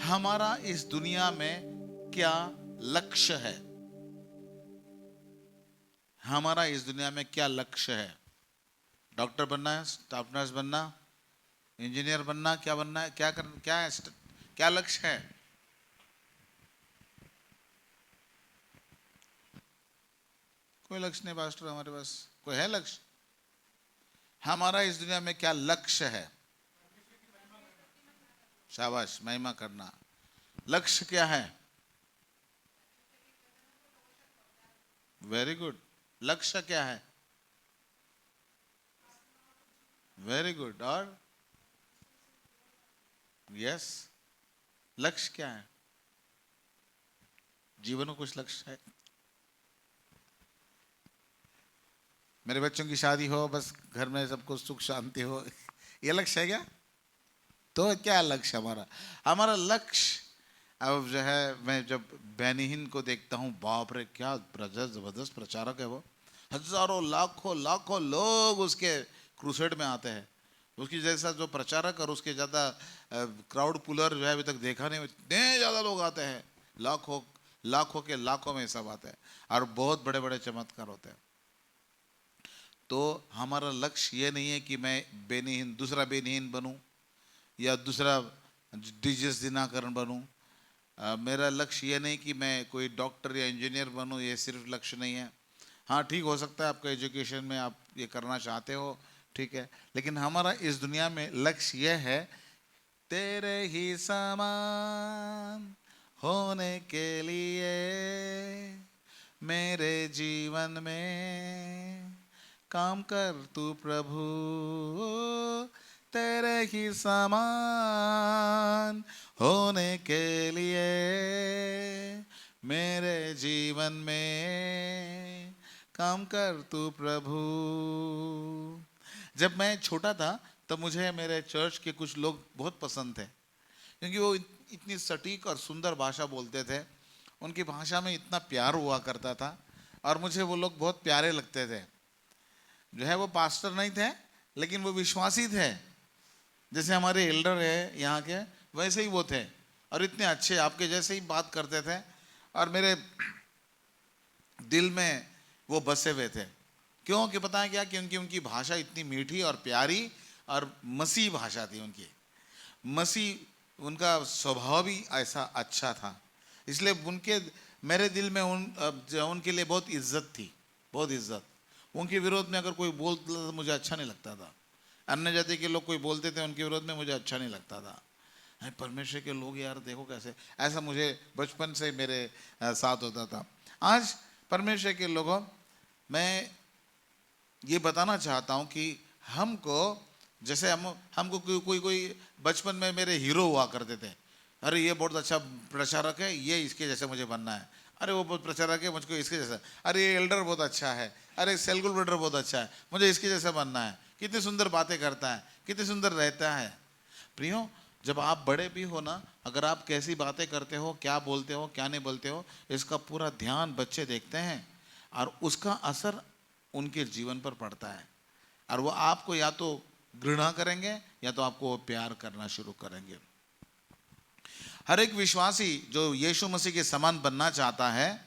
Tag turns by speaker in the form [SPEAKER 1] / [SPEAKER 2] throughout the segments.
[SPEAKER 1] हमारा इस दुनिया में क्या लक्ष्य है? हमारा इस दुनिया में क्या लक्ष्य है? डॉक्टर बनना है, स्टाफ नर्स बनना, इंजीनियर बनना, क्या बनना है, क्या है, क्या लक्ष्य है? कोई लक्ष्य नहीं पास्टर, हमारे पास कोई है लक्ष्य? हमारा इस दुनिया में क्या लक्ष्य है? शाबाश, महिमा करना। लक्ष्य क्या है? Very good. लक्ष्य क्या है? Very good. और यस, लक्ष्य क्या है? जीवन में कुछ लक्ष्य है? मेरे बच्चों की शादी हो, बस घर में सबको सुख शांति हो, ये लक्ष्य है क्या? तो क्या लक्ष्य हमारा? हमारा लक्ष्य, अब जो है, मैं जब बेनिहीन को देखता हूँ, बाप रे क्या जबरदस्त प्रचारक है वो। हजारों लाखों लाखों लोग उसके क्रूसेड में आते हैं। उसकी जैसा जो प्रचारक और उसके ज़्यादा क्राउड पुलर जो है अभी तक देखा नहीं। इतने ज़्यादा लोग आते हैं, लाखों लाखों के लाखों में सब आते हैं, और बहुत बड़े बड़े चमत्कार होते हैं। तो हमारा लक्ष्य ये नहीं है कि मैं बेनीहीन, दूसरा बेनीहीन बनूं या दूसरा डीजस दिनाकरण बनूं। मेरा लक्ष्य ये नहीं कि मैं कोई डॉक्टर या इंजीनियर बनूं, ये सिर्फ लक्ष्य नहीं है। हाँ ठीक, हो सकता है आपका एजुकेशन में आप ये करना चाहते हो, ठीक है, लेकिन हमारा इस दुनिया में लक्ष्य यह है, तेरे ही समान होने के लिए मेरे जीवन में काम कर तू प्रभु, तेरे ही समान होने के लिए मेरे जीवन में काम कर तू प्रभु। जब मैं छोटा था तब मुझे मेरे चर्च के कुछ लोग बहुत पसंद थे, क्योंकि वो इतनी सटीक और सुंदर भाषा बोलते थे। उनकी भाषा में इतना प्यार हुआ करता था, और मुझे वो लोग बहुत प्यारे लगते थे। जो है वो पास्टर नहीं थे, लेकिन वो विश्वासी थे। जैसे हमारे एल्डर है यहाँ के, वैसे ही वो थे, और इतने अच्छे आपके जैसे ही बात करते थे, और मेरे दिल में वो बसे हुए थे। क्यों कि पता है क्या, कि उनकी उनकी भाषा इतनी मीठी और प्यारी और मसीह भाषा थी उनकी। मसीह, उनका स्वभाव भी ऐसा अच्छा था, इसलिए उनके मेरे दिल में उनके लिए बहुत इज्जत थी, बहुत इज्जत। उनके विरोध में अगर कोई बोलता तो मुझे अच्छा नहीं लगता था। अन्य जाति के लोग कोई बोलते थे उनके विरोध में, मुझे अच्छा नहीं लगता था। परमेश्वर के लोग यार देखो कैसे, ऐसा मुझे बचपन से मेरे साथ होता था। आज परमेश्वर के लोगों, मैं ये बताना चाहता हूँ कि हमको, जैसे हमको कोई कोई बचपन में मेरे हीरो हुआ करते थे। अरे ये बहुत अच्छा प्रचारक है, ये इसके जैसे मुझे बनना है। अरे वो बहुत प्रचारक है, मुझको इसके जैसा। अरे ये एल्डर बहुत अच्छा है, अरे सेलगुल ब्रदर बहुत अच्छा है, मुझे इसके जैसा बनना है। कितनी सुंदर बातें करता है, कितनी सुंदर रहता है। प्रियो, जब आप बड़े भी हो ना, अगर आप कैसी बातें करते हो, क्या बोलते हो, क्या नहीं बोलते हो, इसका पूरा ध्यान बच्चे देखते हैं, और उसका असर उनके जीवन पर पड़ता है। और वो आपको या तो घृणा करेंगे या तो आपको वो प्यार करना शुरू करेंगे। हर एक विश्वासी जो यीशु मसीह के समान बनना चाहता है,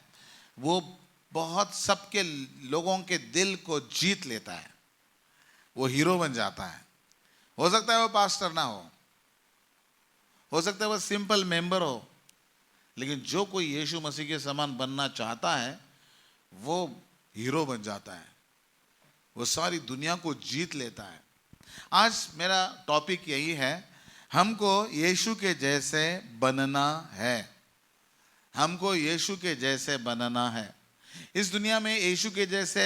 [SPEAKER 1] वो बहुत सबके लोगों के दिल को जीत लेता है, वो हीरो बन जाता है। हो सकता है वो पास्टर ना हो सकता है वो सिंपल मेंबर हो, लेकिन जो कोई यीशु मसीह के समान बनना चाहता है, वो हीरो बन जाता है, वो सारी दुनिया को जीत लेता है। आज मेरा टॉपिक यही है, हमको यीशु के जैसे बनना है। हमको यीशु के जैसे बनना है। इस दुनिया में यीशु के जैसे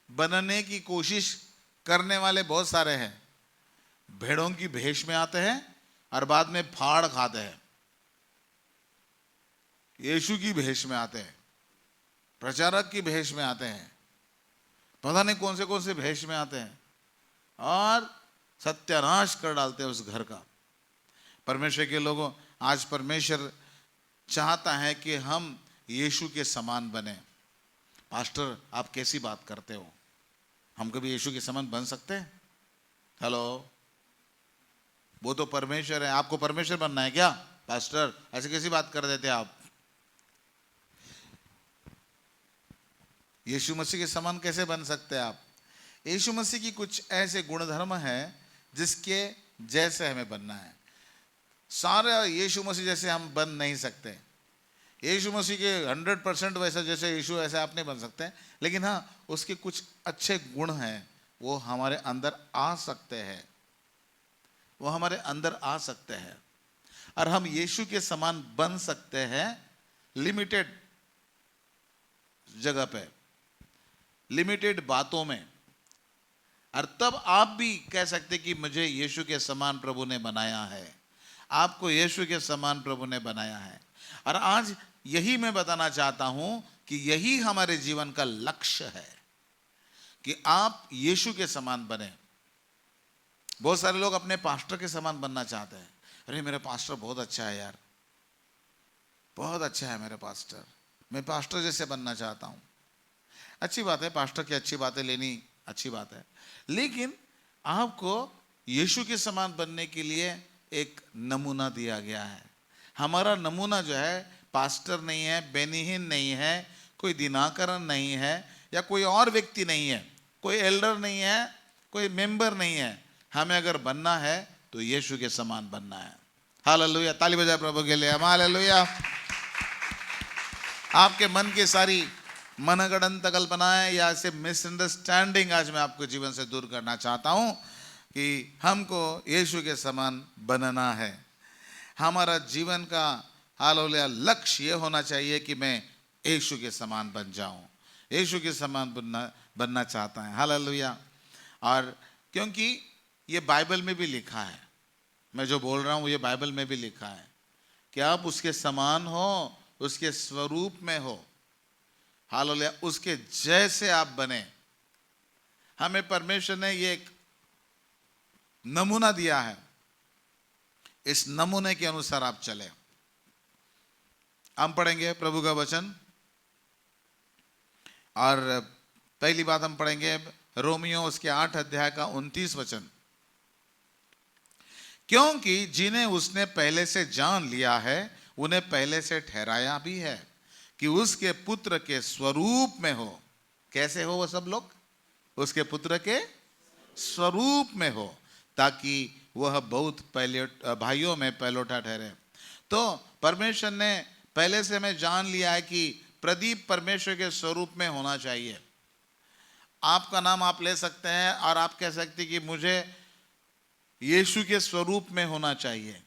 [SPEAKER 1] बनने की कोशिश करने वाले बहुत सारे हैं। भेड़ों की भेष में आते हैं और बाद में फाड़ खाते हैं। यीशु की भेष में आते हैं, प्रचारक की भेष में आते हैं, पता नहीं कौन से भेष में आते हैं, और सत्यानाश कर डालते हैं उस घर का। परमेश्वर के लोगों, आज परमेश्वर चाहता है कि हम यीशु के समान बने। पास्टर आप कैसी बात करते हो, हम कभी यीशु के समान बन सकते हैं? हेलो, वो तो परमेश्वर है, आपको परमेश्वर बनना है क्या? पास्टर ऐसे कैसी बात कर देते आप, यीशु मसीह के समान कैसे बन सकते हैं आप। यीशु मसीह की कुछ ऐसे गुणधर्म हैं जिसके जैसे हमें बनना है। सारा यीशु मसीह जैसे हम बन नहीं सकते। यीशु मसीह के 100% वैसा जैसे यीशु ऐसे आप नहीं बन सकते, लेकिन हाँ उसके कुछ अच्छे गुण हैं, वो हमारे अंदर आ सकते हैं, वो हमारे अंदर आ सकते हैं और हम यीशु के समान बन सकते हैं लिमिटेड जगह पे, लिमिटेड बातों में। और तब आप भी कह सकते कि मुझे यीशु के समान प्रभु ने बनाया है, आपको यीशु के समान प्रभु ने बनाया है। और आज यही मैं बताना चाहता हूं कि यही हमारे जीवन का लक्ष्य है कि आप यीशु के समान बने। बहुत सारे लोग अपने पास्टर के समान बनना चाहते हैं। अरे मेरा पास्टर बहुत अच्छा है यार, बहुत अच्छा है मेरा पास्टर, मैं पास्टर जैसे बनना चाहता हूं। अच्छी बात है, पास्टर की अच्छी बातें लेनी अच्छी बात है, लेकिन आपको यीशु के समान बनने के लिए एक नमूना दिया गया है। हमारा नमूना जो है पास्टर नहीं है, बेनीहीन नहीं है, कोई दिनाकरण नहीं है, या कोई और व्यक्ति नहीं है, कोई एल्डर नहीं है, कोई मेंबर नहीं है। हमें अगर बनना है तो यीशु के समान बनना है। हालेलुया, ताली बजाए प्रभु के लिए, हालेलुया। आपके मन की सारी मनगढ़ंत कल्पनाएं या ऐसे मिसअंडरस्टैंडिंग आज मैं आपको जीवन से दूर करना चाहता हूं कि हमको यीशु के समान बनना है। हमारा जीवन का हालेलुया लक्ष्य ये होना चाहिए कि मैं यीशु के समान बन जाऊं, यीशु के समान बनना चाहता है। हालेलुया। और क्योंकि ये बाइबल में भी लिखा है, मैं जो बोल रहा हूं ये बाइबल में भी लिखा है कि आप उसके समान हो, उसके स्वरूप में हो। हालेलुया, उसके जैसे आप बने। हमें परमेश्वर ने ये एक नमूना दिया है, इस नमूने के अनुसार आप चले। हम पढ़ेंगे प्रभु का वचन और पहली बात हम पढ़ेंगे रोमियो उसके 8 अध्याय का 29 वचन। क्योंकि जिन्हें उसने पहले से जान लिया है उन्हें पहले से ठहराया भी है कि उसके पुत्र के स्वरूप में हो। कैसे हो वो सब लोग? उसके पुत्र के स्वरूप में हो, ताकि वह बहुत पहले भाइयों में पहलोठा ठहरे। तो परमेश्वर ने पहले से हमें जान लिया है कि प्रदीप परमेश्वर के स्वरूप में होना चाहिए। आपका नाम आप ले सकते हैं और आप कह सकते हैं कि मुझे यीशु के स्वरूप में होना चाहिए।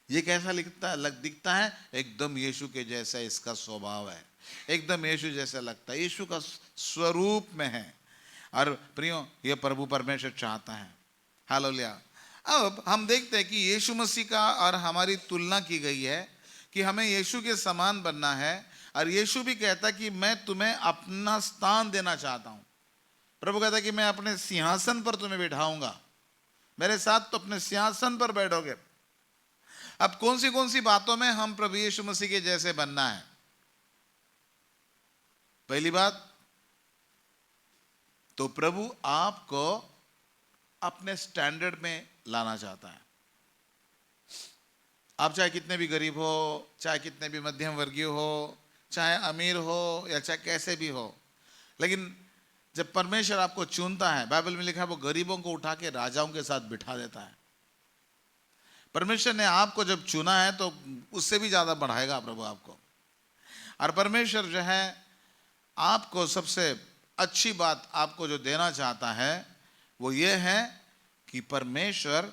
[SPEAKER 1] ये कैसा दिखता है? एकदम यीशु के जैसा इसका स्वभाव है, एकदम यीशु जैसा लगता है, यीशु का स्वरूप में है। और प्रियो, ये प्रभु परमेश्वर चाहता है। हालेलुया। अब हम देखते हैं कि यीशु मसीह का और हमारी तुलना की गई है कि हमें यीशु के समान बनना है। और यीशु भी कहता है कि मैं तुम्हें अपना स्थान देना चाहता हूं। प्रभु कहता है कि मैं अपने सिंहासन पर तुम्हें बिठाऊंगा, मेरे साथ तो अपने सिंहासन पर बैठोगे। अब कौन सी बातों में हम प्रभु यीशु मसीह के जैसे बनना है? पहली बात तो प्रभु आपको अपने स्टैंडर्ड में लाना चाहता है। आप चाहे कितने भी गरीब हो, चाहे कितने भी मध्यम वर्गीय हो, चाहे अमीर हो या चाहे कैसे भी हो, लेकिन जब परमेश्वर आपको चुनता है, बाइबल में लिखा है वो गरीबों को उठा के राजाओं के साथ बिठा देता है। परमेश्वर ने आपको जब चुना है तो उससे भी ज्यादा बढ़ाएगा प्रभु आपको। और परमेश्वर जो है आपको सबसे अच्छी बात आपको जो देना चाहता है वो ये है कि परमेश्वर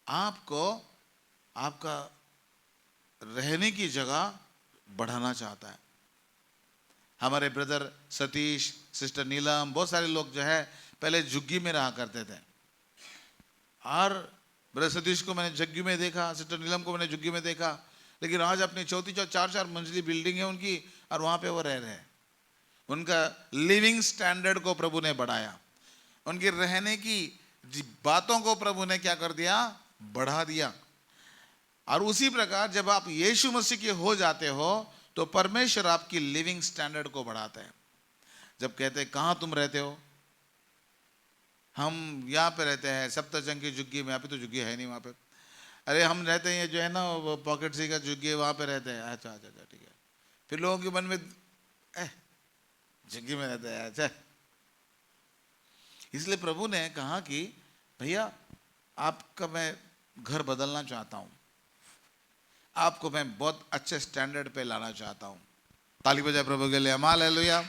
[SPEAKER 1] आपको आपका रहने की जगह बढ़ाना चाहता है। हमारे ब्रदर सतीश, सिस्टर नीलम, बहुत सारे लोग जो है पहले झुग्गी में रहा करते थे, और ब्रदर सतीश को मैंने झुग्गी में देखा, सिस्टर नीलम को मैंने झुग्गी में देखा, लेकिन आज अपनी चौथी 4 मंजिली बिल्डिंग है उनकी और वहां पे वो रह रहे हैं। उनका लिविंग स्टैंडर्ड को प्रभु ने बढ़ाया, उनकी रहने की बातों को प्रभु ने क्या कर दिया? बढ़ा दिया। और उसी प्रकार जब आप यीशु मसीह के हो जाते हो तो परमेश्वर आपकी लिविंग स्टैंडर्ड को बढ़ाता है। जब कहते हैं कहाँ तुम रहते हो? हम यहाँ पे रहते हैं सप्तजंग की झुग्गी में। अभी तो झुग्गी है नहीं वहाँ पे, अरे हम रहते हैं जो है ना वो पॉकेट सी का झुग्गी वहाँ पे रहते हैं। अच्छा अच्छा अच्छा ठीक है। फिर लोगों के मन में झुग्गी में रहते हैं। अच्छा, इसलिए प्रभु ने कहा कि भैया आपका मैं घर बदलना चाहता हूँ, आपको मैं बहुत अच्छे स्टैंडर्ड पे लाना चाहता हूँ। ताली बजाए प्रभु के लिए, हालेलुया।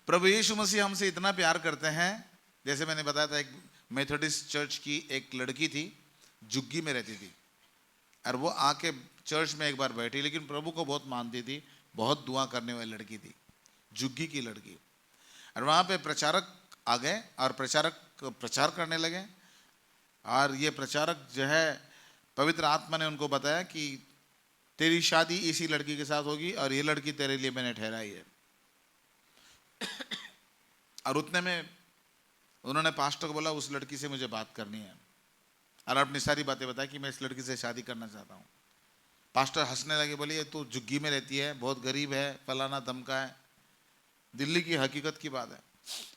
[SPEAKER 1] प्रभु यीशु मसीह हमसे इतना प्यार करते हैं। जैसे मैंने बताया था, एक मेथोडिस्ट चर्च की एक लड़की थी, झुग्गी में रहती थी, और वो आके चर्च में एक बार बैठी, लेकिन प्रभु को बहुत मानती थी, बहुत दुआ करने वाली लड़की थी, झुग्गी की लड़की। और वहाँ पे प्रचारक आ गए और प्रचारक प्रचार करने लगे, और ये प्रचारक जो है पवित्र आत्मा ने उनको बताया कि तेरी शादी इसी लड़की के साथ होगी और ये लड़की तेरे लिए मैंने ठहराई है। और उतने में उन्होंने पास्टर को बोला उस लड़की से मुझे बात करनी है, और अपनी सारी बातें बताई कि मैं इस लड़की से शादी करना चाहता हूँ। पास्टर हंसने लगे, बोले ये तो झुग्गी में रहती है, बहुत गरीब है, फलाना धमका है। दिल्ली की हकीकत की बात है।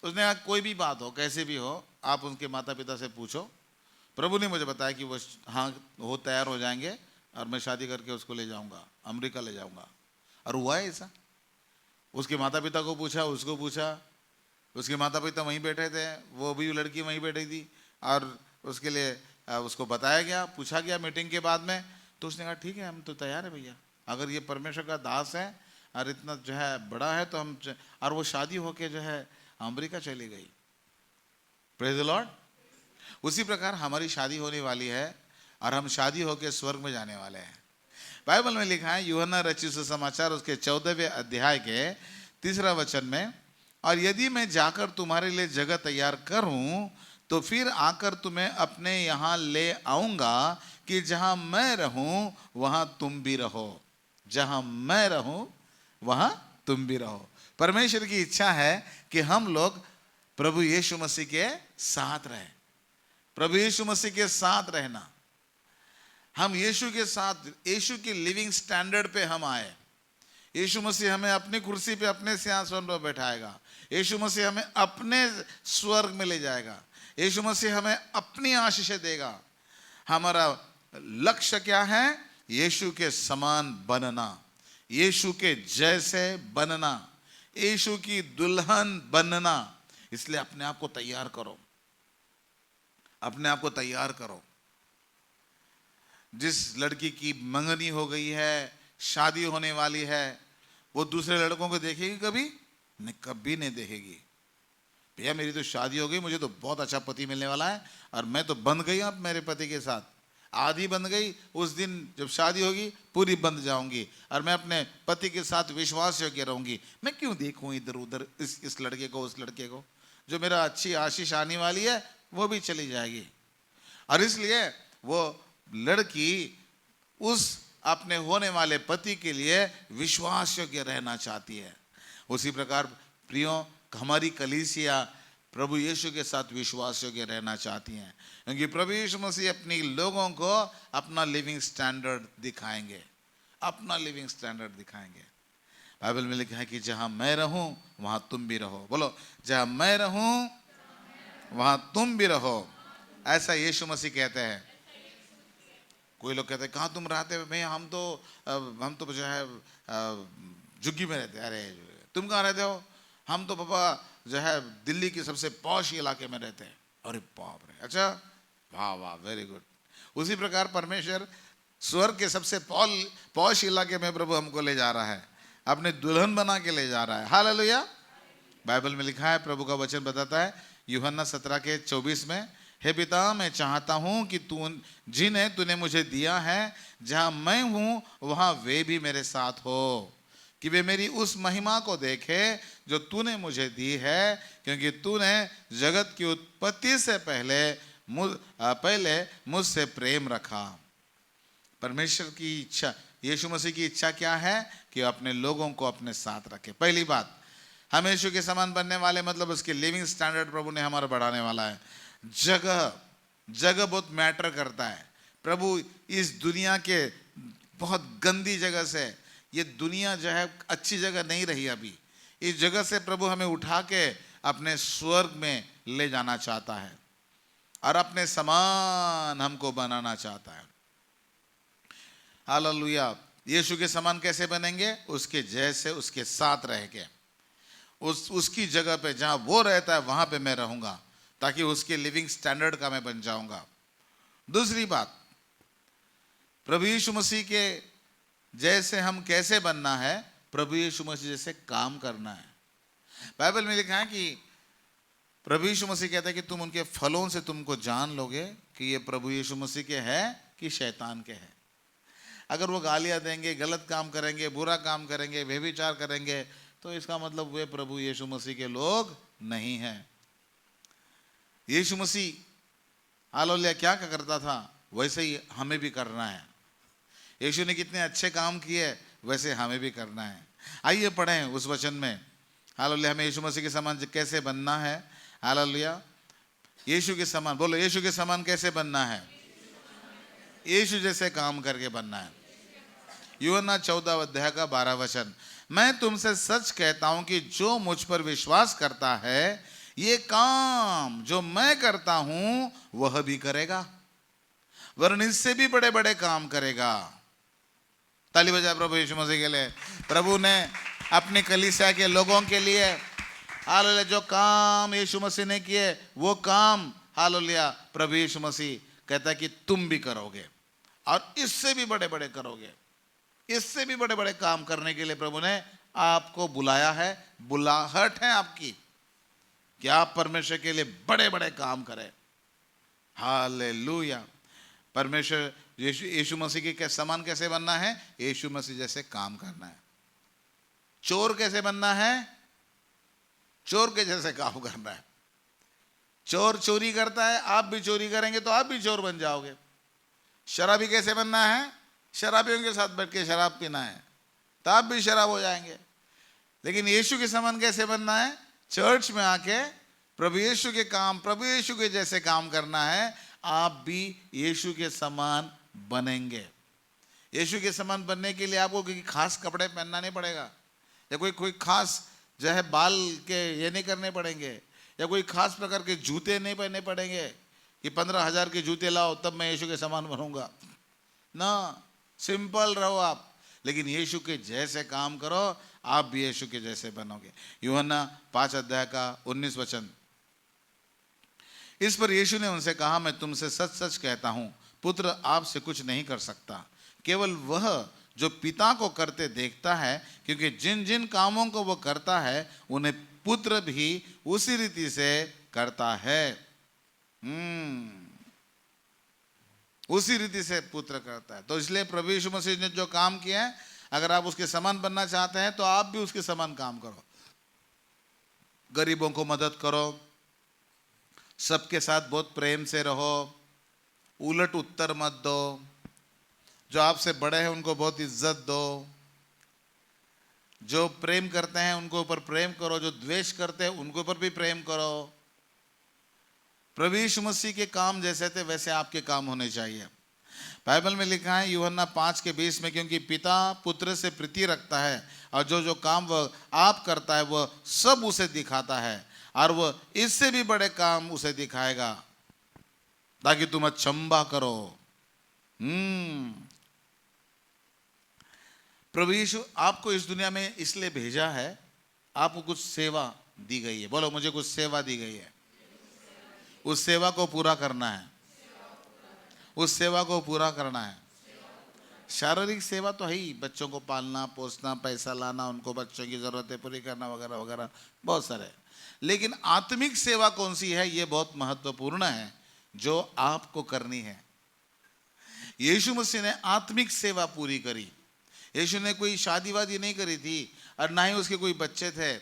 [SPEAKER 1] उसने कहा कोई भी बात हो, कैसे भी हो, आप उनके माता पिता से पूछो। प्रभु ने मुझे बताया कि वो हाँ वो तैयार हो जाएंगे और मैं शादी करके उसको ले जाऊंगा, अमेरिका ले जाऊंगा। और हुआ है ऐसा। उसके माता पिता को पूछा, उसको पूछा, उसके माता पिता वहीं बैठे थे, वो भी लड़की वहीं बैठी थी, और उसके लिए उसको बताया गया, पूछा गया मीटिंग के बाद में। तो उसने कहा ठीक है, हम तो तैयार है भैया, अगर ये परमेश्वर का दास है और इतना जो है बड़ा है तो हम। और वो शादी होके जो है अमेरिका चली गई। Praise the Lord. उसी प्रकार हमारी शादी होने वाली है और हम शादी होके स्वर्ग में जाने वाले हैं। बाइबल में लिखा है यूहन्ना रचित सुसमाचार उसके 14वें अध्याय के 3 वचन में, और यदि मैं जाकर तुम्हारे लिए जगह तैयार करूं तो फिर आकर तुम्हें अपने यहाँ ले आऊंगा कि जहां मैं रहूं वहां तुम भी रहो। जहां मैं रहूं वहां तुम भी रहो। परमेश्वर की इच्छा है कि हम लोग प्रभु यीशु मसीह के साथ रहें। प्रभु यीशु मसीह के साथ रहना, हम यीशु के साथ, यीशु की लिविंग स्टैंडर्ड पे हम आए। यीशु मसीह हमें अपनी कुर्सी पे, अपने सिंहासन पर बैठाएगा। यीशु मसीह हमें अपने स्वर्ग में ले जाएगा। यीशु मसीह हमें अपनी आशीष देगा। हमारा लक्ष्य क्या है? यीशु के समान बनना, यीशु के जैसे बनना, यीशु की दुल्हन बनना। इसलिए अपने आप को तैयार करो, अपने आप को तैयार करो। जिस लड़की की मंगनी हो गई है, शादी होने वाली है, वो दूसरे लड़कों को देखेगी कभी नहीं? कभी नहीं देखेगी। भैया मेरी तो शादी हो गई, मुझे तो बहुत अच्छा पति मिलने वाला है और मैं तो बंध गई अब मेरे पति के साथ। आधी बंध गई, उस दिन जब शादी होगी पूरी बंध जाऊंगी और मैं अपने पति के साथ विश्वास योग्य रहूंगी। मैं क्यों देखूं इधर उधर इस लड़के को, उस लड़के को? जो मेरा अच्छी आशीष आने वाली है वो भी चली जाएगी। और इसलिए वो लड़की उस अपने होने वाले पति के लिए विश्वास योग्य रहना चाहती है। उसी प्रकार प्रियो, हमारी कलीसिया प्रभु यीशु के साथ विश्वास योग्य रहना चाहती हैं, क्योंकि प्रभु यीशु मसीह अपने लोगों को अपना लिविंग स्टैंडर्ड दिखाएंगे, अपना लिविंग स्टैंडर्ड दिखाएंगे। बाइबल में लिखा है कि जहां मैं रहूं वहां तुम भी रहो। बोलो, जहां मैं रहूं वहां तुम भी रहो, ऐसा यीशु मसीह कहते हैं। कोई लोग कहते हैं कहाँ तुम रहते हो? भैया हम तो जो है झुग्गी में रहते हैं। अरे तुम कहाँ रहते हो? हम तो पापा जो है दिल्ली के सबसे पॉश इलाके में रहते हैं। अरे बाप रे, अच्छा, वाह वाह, वेरी गुड। उसी प्रकार परमेश्वर स्वर्ग के सबसे पॉश इलाके में प्रभु हमको ले जा रहा है, अपने दुल्हन बना के ले जा रहा है। हालेलुया। बाइबल में लिखा है, प्रभु का वचन बताता है यूहन्ना 17 के 24 में, हे पिता मैं चाहता हूं कि जिन्हें तूने मुझे दिया है, जहां मैं हूं वहां वे भी मेरे साथ हो, कि वे मेरी उस महिमा को देखे जो तूने मुझे दी है, क्योंकि तूने जगत की उत्पत्ति से पहले मुझसे प्रेम रखा। परमेश्वर की इच्छा, यीशु मसीह की इच्छा क्या है? कि अपने लोगों को अपने साथ रखे। पहली बात, हम यीशु के समान बनने वाले, मतलब उसके लिविंग स्टैंडर्ड प्रभु ने हमारा बढ़ाने वाला है। जगह बहुत मैटर करता है। प्रभु इस दुनिया के बहुत गंदी जगह से, ये दुनिया जो है अच्छी जगह नहीं रही अभी, इस जगह से प्रभु हमें उठा के अपने स्वर्ग में ले जाना चाहता है और अपने समान हमको बनाना चाहता है। हालेलुया। यीशु के समान कैसे बनेंगे? उसके जैसे, उसके साथ रह के, उसकी जगह पे जहां वो रहता है वहां पे मैं रहूंगा, ताकि उसके लिविंग स्टैंडर्ड का मैं बन जाऊंगा। दूसरी बात, प्रभु यीशु मसीह के जैसे हम कैसे बनना है? प्रभु यीशु मसीह जैसे काम करना है। बाइबल में लिखा है कि प्रभु यीशु मसीह कहता है कि तुम उनके फलों से तुमको जान लोगे कि ये प्रभु यीशु मसीह के हैं कि शैतान के हैं। अगर वो गालियां देंगे, गलत काम करेंगे, बुरा काम करेंगे, व्यभिचार करेंगे, तो इसका मतलब वे प्रभु यीशु मसीह के लोग नहीं हैं। यीशु मसीह हालेलुया क्या करता था, वैसे ही हमें भी करना है। यीशु ने कितने अच्छे काम किए, वैसे हमें भी करना है। आइए पढ़ें उस वचन में। हालेलुया, हमें यीशु मसीह के समान कैसे बनना है। हालेलुया, यीशु के समान बोलो, यीशु के समान कैसे बनना है? यीशु जैसे काम करके बनना है। यूहन्ना 14 अध्याय का 12 वचन, मैं तुमसे सच कहता हूं कि जो मुझ पर विश्वास करता है, ये काम जो मैं करता हूं वह भी करेगा, वरन इससे भी बड़े बड़े काम करेगा। ताली बजाए प्रभु यीशु मसीह के लिए। प्रभु ने अपनी कलीसिया के लोगों के लिए हालेलुया जो काम यीशु मसीह ने किए, वो काम हालेलुया प्रभु यीशु मसीह कहता है कि तुम भी करोगे और इससे भी बड़े बड़े करोगे। इससे भी बड़े बड़े काम करने के लिए प्रभु ने आपको बुलाया है। बुलाहट है आपकी कि आप परमेश्वर के लिए बड़े बड़े काम करें। हालेलुया। परमेश्वर यीशु मसीह के समान कैसे बनना है? यीशु मसीह जैसे काम करना है। चोर कैसे बनना है? चोर के जैसे काम करना है। चोर चोरी करता है, आप भी चोरी करेंगे तो आप भी चोर बन जाओगे। शराबी कैसे बनना है? शराबियों के साथ बैठ के शराब पीना है तो आप भी शराब हो जाएंगे। लेकिन यीशु के समान कैसे बनना है? चर्च में आके प्रभु यीशु के काम, प्रभु यीशु के जैसे काम करना है। आप भी यीशु के समान बनेंगे। यीशु के समान बनने के लिए आपको कोई खास कपड़े पहनना नहीं पड़ेगा, या कोई खास जो है बाल के ये नहीं करने पड़ेंगे, या कोई खास प्रकार के जूते नहीं पहनने पड़ेंगे कि 15,000 के जूते लाओ तब मैं यीशु के समान बनूंगा ना। सिंपल रहो आप, लेकिन यीशु के जैसे काम करो, आप भी यीशु के जैसे बनोगे। यूहन्ना 5 अध्याय का 19 वचन, इस पर यीशु ने उनसे कहा, मैं तुमसे सच सच कहता हूं, पुत्र आपसे कुछ नहीं कर सकता, केवल वह जो पिता को करते देखता है, क्योंकि जिन जिन कामों को वो करता है उन्हें पुत्र भी उसी रीति से करता है। उसी रीति से पुत्र करता है। तो इसलिए प्रभु यीशु मसीह ने जो काम किया है, अगर आप उसके समान बनना चाहते हैं तो आप भी उसके समान काम करो। गरीबों को मदद करो, सबके साथ बहुत प्रेम से रहो, उलट उत्तर मत दो, जो आपसे बड़े हैं उनको बहुत इज्जत दो, जो प्रेम करते हैं उनको ऊपर प्रेम करो, जो द्वेष करते हैं उनको ऊपर भी प्रेम करो। प्रभु यीशु मसीह के काम जैसे थे वैसे आपके काम होने चाहिए। बाइबल में लिखा है यूहन्ना 5 के 20 में, क्योंकि पिता पुत्र से प्रीति रखता है और जो जो काम वह आप करता है वह सब उसे दिखाता है, और वह इससे भी बड़े काम उसे दिखाएगा, ताकि तुम अचंभा करो। प्रभु यीशु आपको इस दुनिया में इसलिए भेजा है, आपको कुछ सेवा दी गई है। बोलो, मुझे कुछ सेवा दी गई है। उस सेवा को पूरा करना है। उस सेवा को पूरा करना है। शारीरिक सेवा तो है ही, बच्चों को पालना पोसना, पैसा लाना, उनको बच्चों की जरूरतें पूरी करना वगैरह वगैरह बहुत सारे। लेकिन आत्मिक सेवा कौन सी है? ये बहुत महत्वपूर्ण है जो आपको करनी है। यीशु मसीह ने आत्मिक सेवा पूरी करी। यीशु ने कोई शादी वादी नहीं करी थी और ना ही उसके कोई बच्चे थे,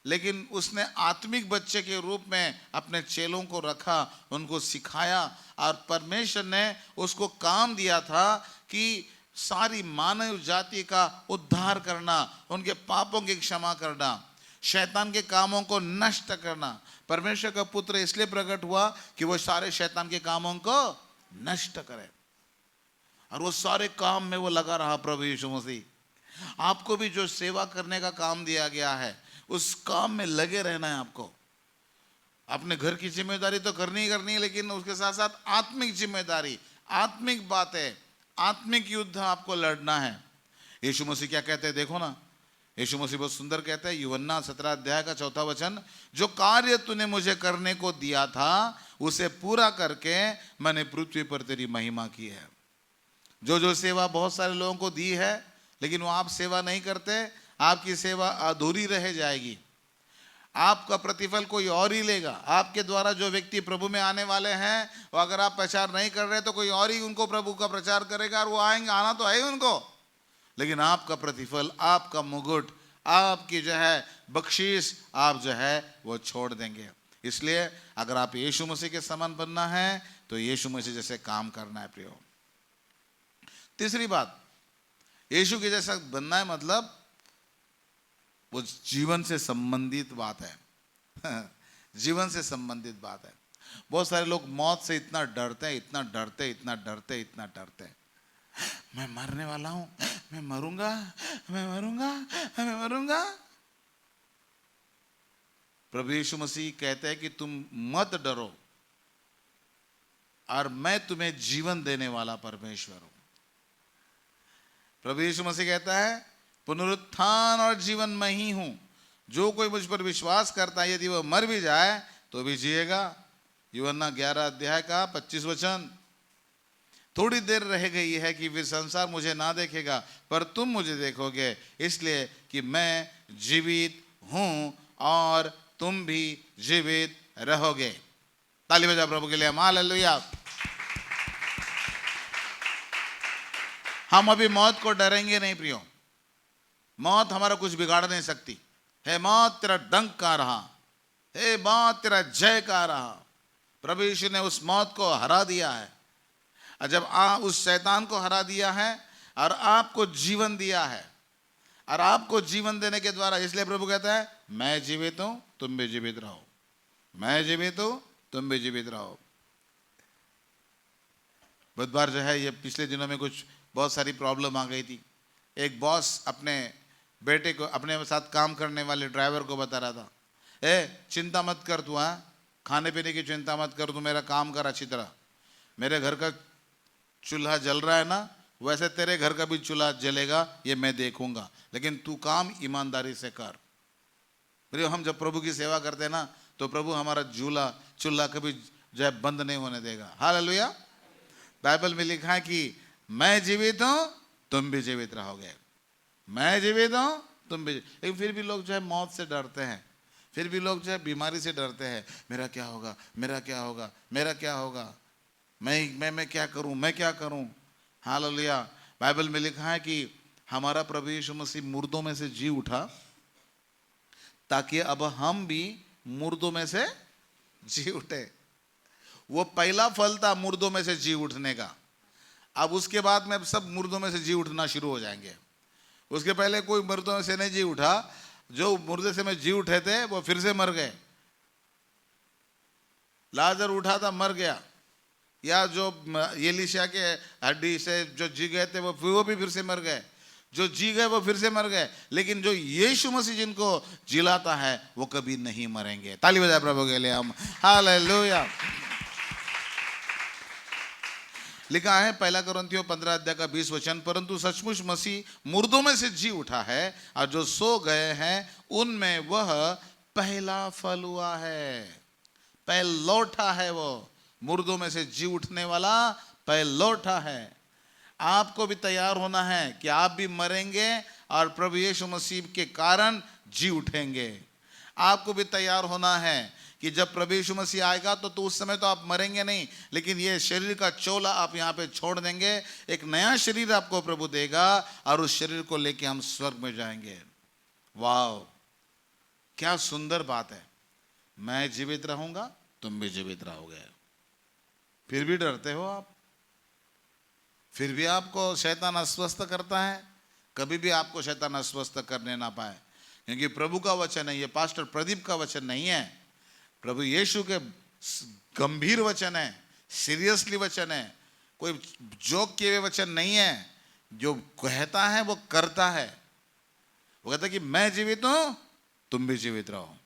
[SPEAKER 1] लेकिन उसने आत्मिक बच्चे के रूप में अपने चेलों को रखा, उनको सिखाया, और परमेश्वर ने उसको काम दिया था कि सारी मानव जाति का उद्धार करना, उनके पापों की क्षमा करना, शैतान के कामों को नष्ट करना। परमेश्वर का पुत्र इसलिए प्रकट हुआ कि वो सारे शैतान के कामों को नष्ट करे, और वो सारे काम में वो लगा रहा। प्रभु यीशु मसीह आपको भी जो सेवा करने का काम दिया गया है, उस काम में लगे रहना है आपको। अपने घर की जिम्मेदारी तो करनी ही करनी है, लेकिन उसके साथ साथ आत्मिक जिम्मेदारी, आत्मिक बातें, आत्मिक युद्ध आपको लड़ना है। यीशु मसीह क्या कहते हैं देखो ना, यीशु मसीह बहुत सुंदर कहते हैं, यूहन्ना 17 अध्याय का 4 वचन, जो कार्य तूने मुझे करने को दिया था उसे पूरा करके मैंने पृथ्वी पर तेरी महिमा की है। जो सेवा बहुत सारे लोगों को दी है, लेकिन वो आप सेवा नहीं करते, आपकी सेवा अधूरी रह जाएगी। आपका प्रतिफल कोई और ही लेगा। आपके द्वारा जो व्यक्ति प्रभु में आने वाले हैं, वो अगर आप प्रचार नहीं कर रहे तो कोई और ही उनको प्रभु का प्रचार करेगा, और वो आएंगे, आना तो है उनको, लेकिन आपका प्रतिफल, आपका मुकुट, आपकी जो है बख्शीश, आप जो है वो छोड़ देंगे। इसलिए अगर आप यीशु मसीह के समान बनना है तो यीशु मसीह जैसे काम करना है प्रियो। तीसरी बात, यीशु के जैसा बनना है मतलब वो जीवन से संबंधित बात है। जीवन से संबंधित बात है। बहुत सारे लोग मौत से इतना डरते हैं, इतना डरते, इतना डरते, इतना डरते, मैं मरने वाला हूं, मैं मरूंगा, मैं मरूंगा, मैं मरूंगा। प्रभु यीशु मसीह कहते हैं कि तुम मत डरो, और मैं तुम्हें जीवन देने वाला परमेश्वर हूं। प्रभु यीशु मसीह कहता है, पुनरुत्थान और जीवन मैं ही हूं, जो कोई मुझ पर विश्वास करता है यदि वह मर भी जाए तो भी जिएगा। यूहन्ना 11 अध्याय का 25 वचन। थोड़ी देर रह गई है कि फिर संसार मुझे ना देखेगा, पर तुम मुझे देखोगे, इसलिए कि मैं जीवित हूं और तुम भी जीवित रहोगे। ताली बजा प्रभु के लिए, हालेलुया। हम अभी मौत को डरेंगे नहीं प्रियो। मौत हमारा कुछ बिगाड़ नहीं सकती। हे मौत तेरा डंक कहाँ रहा, हे मौत तेरा जय कहाँ रहा। प्रभु यीशु ने उस मौत को हरा दिया है, और जब उस शैतान को हरा दिया है और आपको जीवन दिया है, और आपको जीवन देने के द्वारा, इसलिए प्रभु कहता है, मैं जीवित हूं तुम भी जीवित रहो, मैं जीवित हूं तुम भी जीवित रहो। बहुत बार जो है, ये पिछले दिनों में कुछ बहुत सारी प्रॉब्लम आ गई थी। एक बॉस अपने बेटे को, अपने साथ काम करने वाले ड्राइवर को बता रहा था, चिंता मत कर तू, खाने पीने की चिंता मत कर, तू मेरा काम कर अच्छी तरह। मेरे घर का चूल्हा जल रहा है ना, वैसे तेरे घर का भी चूल्हा जलेगा, ये मैं देखूंगा, लेकिन तू काम ईमानदारी से कर। प्रियो, हम जब प्रभु की सेवा करते हैं ना, तो प्रभु हमारा चूल्हा कभी जो है बंद नहीं होने देगा। हालेलुया। बाइबल में लिखा है कि मैं जीवित हूं तुम भी जीवित रहोगे, मैं जीवित हूं तुम भी। लेकिन फिर भी लोग जो है मौत से डरते हैं, फिर भी लोग जो है बीमारी से डरते हैं। मेरा क्या होगा, मेरा क्या होगा, मेरा क्या होगा, मैं क्या करूं, मैं क्या करूं। हालेलुया। बाइबल में लिखा है कि हमारा प्रभु यीशु मसीह मुर्दों में से जी उठा, ताकि अब हम भी मुर्दों में से जी उठे। वो पहला फल था मुर्दों में से जी उठने का। अब उसके बाद में सब मुर्दों में से जी उठना शुरू हो जाएंगे। उसके पहले कोई मुर्दों में से नहीं जी उठा। जो मुर्दे से में जी उठे थे वो फिर से मर गए। लाजर उठा था, मर गया। या जो एलीशा के हड्डी से जो जी गए थे वो भी फिर से मर गए। जो जी गए वो फिर से मर गए। लेकिन जो यीशु मसीह जिनको जिलाता है वो कभी नहीं मरेंगे। ताली बजाए प्रभु के लिए हम, हालेलुया। लिखा है 1 कोरिन्थियों 15 अध्याय का 20 वचन, परंतु सचमुच मसीह मुर्दों में से जी उठा है, और जो सो गए हैं उनमें वह पहला फल हुआ है। पहलौठा है वो, मुर्दों में से जी उठने वाला पहलौठा है। आपको भी तैयार होना है कि आप भी मरेंगे और प्रभु यीशु मसीह के कारण जी उठेंगे। आपको भी तैयार होना है कि जब प्रभु यीशु मसीह आएगा तो उस समय तो आप मरेंगे नहीं, लेकिन ये शरीर का चोला आप यहाँ पे छोड़ देंगे। एक नया शरीर आपको प्रभु देगा, और उस शरीर को लेके हम स्वर्ग में जाएंगे। वाह, क्या सुंदर बात है। मैं जीवित रहूंगा तुम भी जीवित रहोगे। फिर भी डरते हो आप, फिर भी आपको शैतान अस्वस्थ करता है। कभी भी आपको शैतान अस्वस्थ करने ना पाए, क्योंकि प्रभु का वचन है। ये पास्टर प्रदीप का वचन नहीं है, प्रभु यीशु के गंभीर वचन है, सीरियसली वचन है, कोई जोक किए हुए वचन नहीं है। जो कहता है वो करता है। वो कहता है कि मैं जीवित हूं तुम भी जीवित रहो,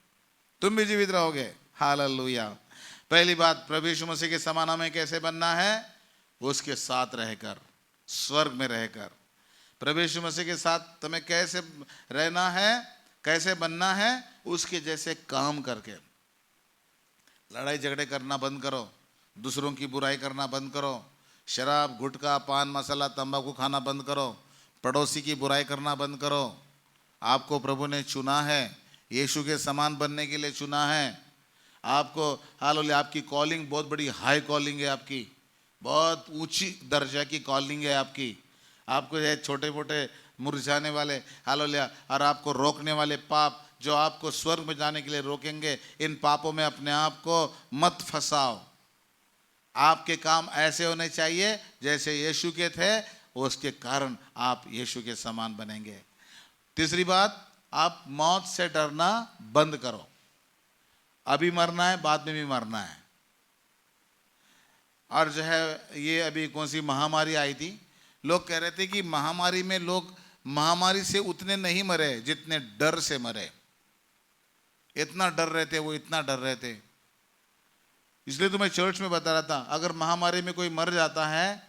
[SPEAKER 1] तुम भी जीवित रहोगे। हालेलुया। पहली बात, प्रभु यीशु मसीह के समान हमें कैसे बनना है? उसके साथ रहकर, स्वर्ग में रहकर। प्रभु यीशु मसीह के साथ तुम्हें कैसे रहना है, कैसे बनना है? उसके जैसे काम करके। लड़ाई झगड़े करना बंद करो, दूसरों की बुराई करना बंद करो, शराब गुटखा पान मसाला तंबाकू खाना बंद करो, पड़ोसी की बुराई करना बंद करो। आपको प्रभु ने चुना है, यीशु के समान बनने के लिए चुना है आपको। हालेलुया। आपकी कॉलिंग बहुत बड़ी हाई कॉलिंग है, आपकी बहुत ऊंची दर्जा की कॉलिंग है आपकी। आपको ये छोटे मोटे मुरझाने वाले, हालेलुया, और आपको रोकने वाले पाप जो आपको स्वर्ग में जाने के लिए रोकेंगे, इन पापों में अपने आप को मत फंसाओ। आपके काम ऐसे होने चाहिए जैसे यीशु के थे, उसके कारण आप यीशु के समान बनेंगे। तीसरी बात, आप मौत से डरना बंद करो। अभी मरना है, बाद में भी मरना है। और जो है ये अभी कौन सी महामारी आई थी, लोग कह रहे थे कि महामारी में लोग महामारी से उतने नहीं मरे जितने डर से मरे। इतना डर रहे थे वो, इतना डर रहे थे। इसलिए तो मैं चर्च में बता रहा था, अगर महामारी में कोई मर जाता है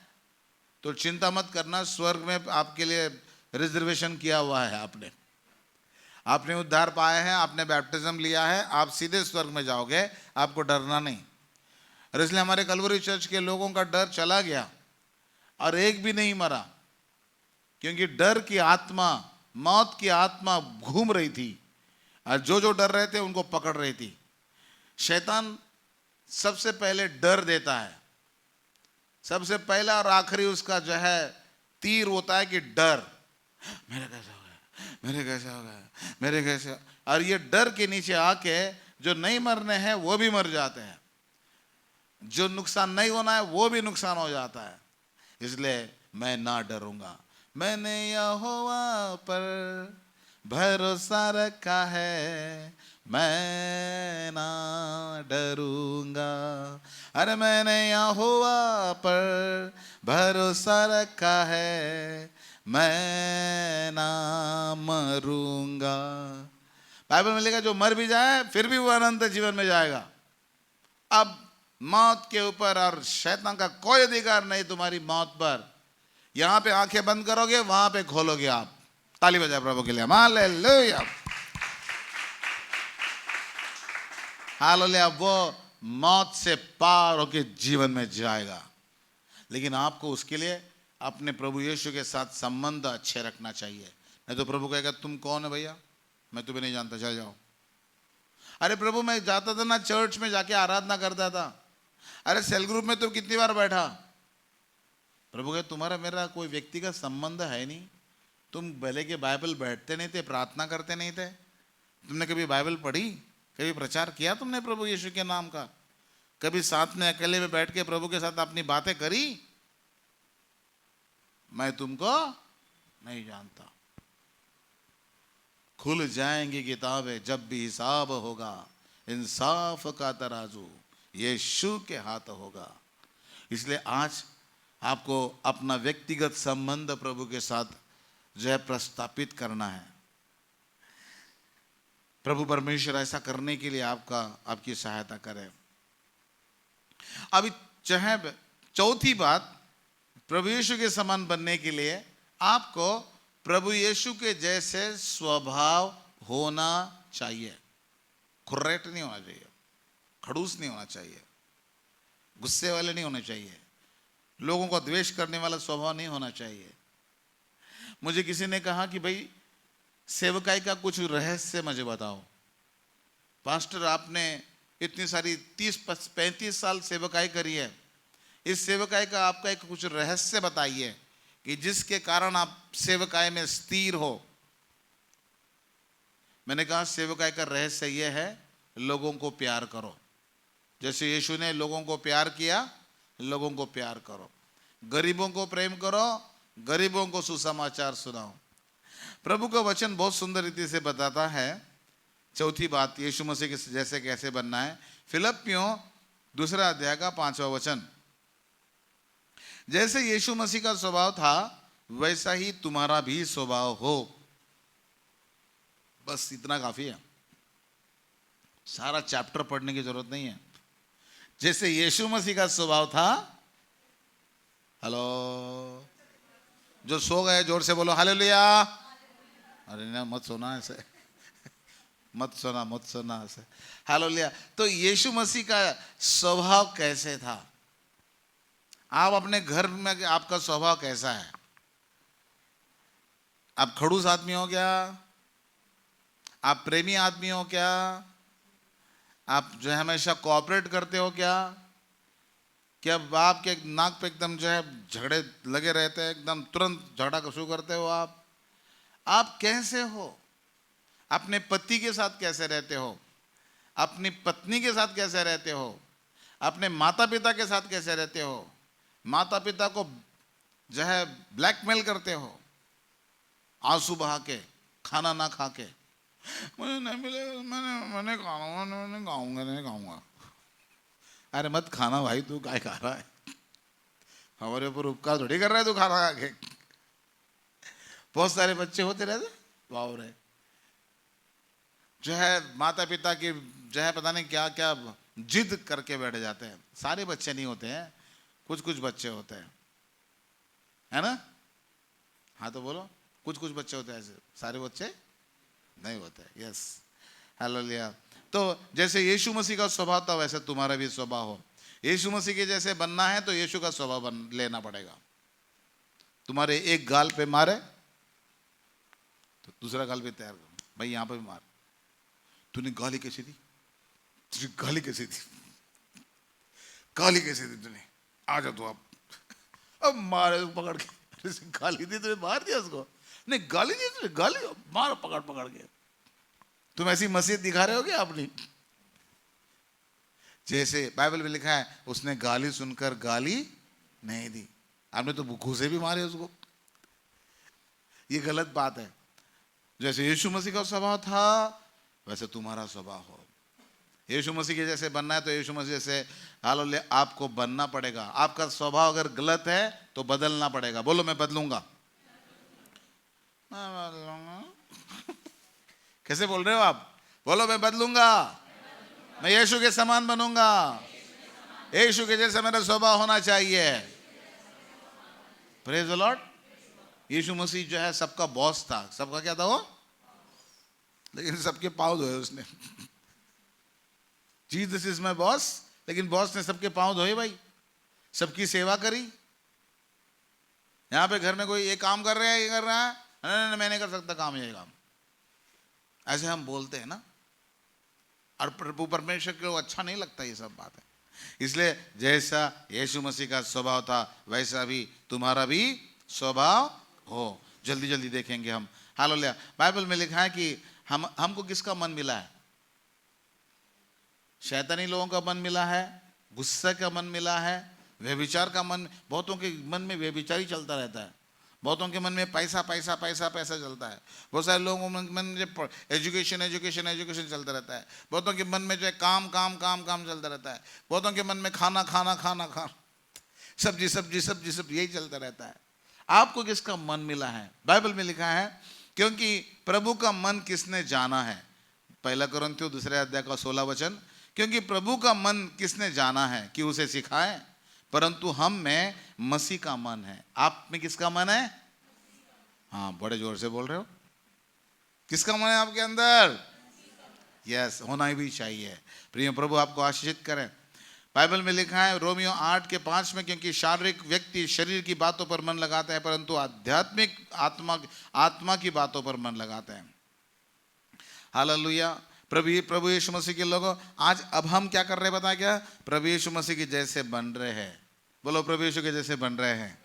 [SPEAKER 1] तो चिंता मत करना, स्वर्ग में आपके लिए रिजर्वेशन किया हुआ है। आपने उद्धार पाया है, आपने बैप्टिज्म लिया है, आप सीधे स्वर्ग में जाओगे, आपको डरना नहीं। और इसलिए हमारे कलवरी चर्च के लोगों का डर चला गया और एक भी नहीं मरा, क्योंकि डर की आत्मा, मौत की आत्मा घूम रही थी और जो डर रहे थे उनको पकड़ रही थी। शैतान सबसे पहले डर देता है, सबसे पहला और आखिरी उसका जो है तीर होता है कि डर, मेरे कैसे हो गया, मेरे कैसे हो गया, मेरे कैसे। और ये डर के नीचे आके जो नहीं मरने हैं वो भी मर जाते हैं, जो नुकसान नहीं होना है वो भी नुकसान हो जाता है। इसलिए मैं ना डरूंगा, मैंने यहोवा पर भरोसा रखा है, मैं ना डरूंगा। अरे मैंने यहोवा पर भरोसा रखा है, मैं ना मरूंगा। बाइबल में लिखा जो मर भी जाए फिर भी वो अनंत जीवन में जाएगा। अब मौत के ऊपर और शैतान का कोई अधिकार नहीं तुम्हारी मौत पर। यहां पे आंखें बंद करोगे, वहां पे खोलोगे आप। ताली बजाए प्रभु के लिए, हालेलुया, हालेलुया। वो मौत से पार होके जीवन में जाएगा, लेकिन आपको उसके लिए अपने प्रभु यीशु के साथ संबंध अच्छे रखना चाहिए। नहीं तो प्रभु कहेगा तुम कौन है भैया, मैं तुम्हें नहीं जानता, चल जाओ। अरे प्रभु मैं जाता था ना, चर्च में जाके आराधना करता था, अरे सेल ग्रुप में तुम कितनी बार बैठा। प्रभु कहे तुम्हारा मेरा कोई व्यक्तिगत संबंध है नहीं, तुम भले के बाइबल बैठते नहीं थे, प्रार्थना करते नहीं थे, तुमने कभी बाइबल पढ़ी, कभी प्रचार किया तुमने प्रभु यीशु के नाम का, कभी साथ में अकेले में बैठ के प्रभु के साथ अपनी बातें करी? मैं तुमको नहीं जानता। खुल जाएंगी किताबें जब भी हिसाब होगा, इंसाफ का तराजू यीशु के हाथ होगा। इसलिए आज आपको अपना व्यक्तिगत संबंध प्रभु के साथ जो है प्रस्थापित करना है। प्रभु परमेश्वर ऐसा करने के लिए आपकी सहायता करे। अभी चाहे चौथी बात, प्रभु यीशु के समान बनने के लिए आपको प्रभु यीशु के जैसे स्वभाव होना चाहिए। खुर्रेट नहीं होना चाहिए, खड़ूस नहीं होना चाहिए, गुस्से वाले नहीं होने चाहिए, लोगों को द्वेष करने वाला स्वभाव नहीं होना चाहिए। मुझे किसी ने कहा कि भाई सेवकाई का कुछ रहस्य मुझे बताओ। पास्टर आपने इतनी सारी 30-35 साल सेवकाई करी है, इस सेवकाई का आपका एक कुछ रहस्य बताइए कि जिसके कारण आप सेवकाई में स्थिर हो। मैंने कहा सेवकाई का रहस्य यह है, लोगों को प्यार करो। जैसे यीशु ने लोगों को प्यार किया, लोगों को प्यार करो। गरीबों को प्रेम करो, गरीबों को सुसमाचार सुनाओ। प्रभु का वचन बहुत सुंदर रीति से बताता है। चौथी बात, यीशु मसीह के जैसे कैसे बनना है। फिलिप्पियों 2 अध्याय का 5वां वचन, जैसे यीशु मसीह का स्वभाव था वैसा ही तुम्हारा भी स्वभाव हो। बस इतना काफी है। सारा चैप्टर पढ़ने की जरूरत नहीं है। जैसे यीशु मसीह का स्वभाव था, हेलो, जो सो गए जोर से बोलो हालेलुया। अरे ना, मत सोना ऐसे, मत सोना ऐसे, हालेलुया। तो यीशु मसीह का स्वभाव कैसे था? आप अपने घर में आपका स्वभाव कैसा है? आप खड़ूस आदमी हो क्या? आप प्रेमी आदमी हो क्या? आप जो है हमेशा कोऑपरेट करते हो क्या? क्या आपके नाक पे एकदम जो है झगड़े लगे रहते हैं, एकदम तुरंत झगड़ा शुरू करते हो आप कैसे हो? अपने पति के साथ कैसे रहते हो? अपनी पत्नी के साथ कैसे रहते हो? अपने माता पिता के साथ कैसे रहते हो? माता पिता को जो है ब्लैकमेल करते हो, आंसू बहा के, खाना ना खा के, मुझे नहीं मिले, मैंने खाऊंगा। अरे मत खाना भाई, तू क्या खा रहा है? हमारे ऊपर उपकार थोड़ी कर रहा है तू खाना खा के। बहुत सारे बच्चे होते रहते, वाह रे, जो है माता पिता की जो है पता नहीं क्या क्या जिद करके बैठ जाते हैं। सारे बच्चे नहीं होते हैं, कुछ कुछ बच्चे होते हैं, है ना? हाँ तो बोलो, कुछ कुछ बच्चे होते हैं ऐसे, सारे बच्चे नहीं होते। Yes, hallelujah. तो जैसे यीशु मसीह का स्वभाव था वैसे तुम्हारा भी स्वभाव हो। यीशु मसीह के जैसे बनना है तो यीशु का स्वभाव लेना पड़ेगा। तुम्हारे एक गाल पे मारे तो दूसरा गाल पे तैयार करो, भाई यहां पे भी मार। तूने गाली कैसी दी? तुझे गाली कैसी दी? गाली कैसी दी तूने? आ जा तू अब मारे पकड़ के, गाली दी तुझे, मार दिया उसको? नहीं गाली दी तुझे, गाली मार पकड़ पकड़ के। तुम ऐसी मसीहत दिखा रहे हो क्या अपनी? जैसे बाइबल में लिखा है, उसने गाली सुनकर गाली नहीं दी, आपने तो घूसे भी मारे उसको। ये गलत बात है। जैसे यीशु मसीह का स्वभाव था वैसे तुम्हारा स्वभाव हो। यीशु मसीह के जैसे बनना है तो यीशु मसीह जैसे हालेलुया आपको बनना पड़ेगा। आपका स्वभाव अगर गलत है तो बदलना पड़ेगा। बोलो मैं बदलूंगा। कैसे बोल रहे हो आप? बोलो मैं बदलूंगा, मैं यीशु के समान बनूंगा, यीशु के जैसे मेरा स्वभाव होना चाहिए। Praise the Lord. Yeshu Masih जो है सबका बॉस था। सबका क्या था वो? लेकिन सबके पांव धोए उसने। जीसस इज माय बॉस, लेकिन बॉस ने सबके पांव धोए भाई, सबकी सेवा करी। यहां पे घर में कोई ये काम कर रहा है, ये कर रहा है, नहीं मैं नहीं कर सकता काम, ये काम, ऐसे हम बोलते हैं ना। और प्रभु परमेश्वर को अच्छा नहीं लगता ये सब बात है। इसलिए जैसा यीशु मसीह का स्वभाव था वैसा भी तुम्हारा भी स्वभाव हो। जल्दी जल्दी देखेंगे हम। हालेलुया। बाइबल में लिखा है कि हमको किसका मन मिला है? शैतानी लोगों का मन मिला है, गुस्सा का मन मिला है, व्यभिचार का मन। बहुतों के मन में व्यभिचार ही चलता रहता है। बहुतों के मन में पैसा पैसा पैसा पैसा चलता है। बहुत सारे लोगों के मन में एजुकेशन एजुकेशन एजुकेशन चलता रहता है। बहुतों के मन में जो है काम काम काम काम चलता रहता है। बहुतों के मन में खाना खाना खाना खाना, सब्जी सब्जी सब्जी सब्जी, यही चलता रहता है। आपको किसका मन मिला है? बाइबल में लिखा है, क्योंकि प्रभु का मन किसने जाना है। 1 कुरिन्थियों 2 अध्याय का 16 वचन। क्योंकि प्रभु का मन किसने जाना है कि उसे सिखाए, परंतु हम में मसीह का मन है। आप में किसका मन है? हाँ बड़े जोर से बोल रहे हो। किसका मन है आपके अंदर? यस, होना ही भी चाहिए। प्रिय प्रभु आपको आशीषित करें। बाइबल में लिखा है रोमियो 8:5 में, क्योंकि शारीरिक व्यक्ति शरीर की बातों पर मन लगाता है, परंतु आध्यात्मिक आत्मा की बातों पर मन लगाते हैं। हालेलुया। प्रभु यीशु मसीह के लोगों, आज अब हम क्या कर रहे हैं बताया क्या? प्रभु यीशु मसीह के जैसे बन रहे हैं। बोलो प्रभु यीशु के जैसे बन रहे हैं।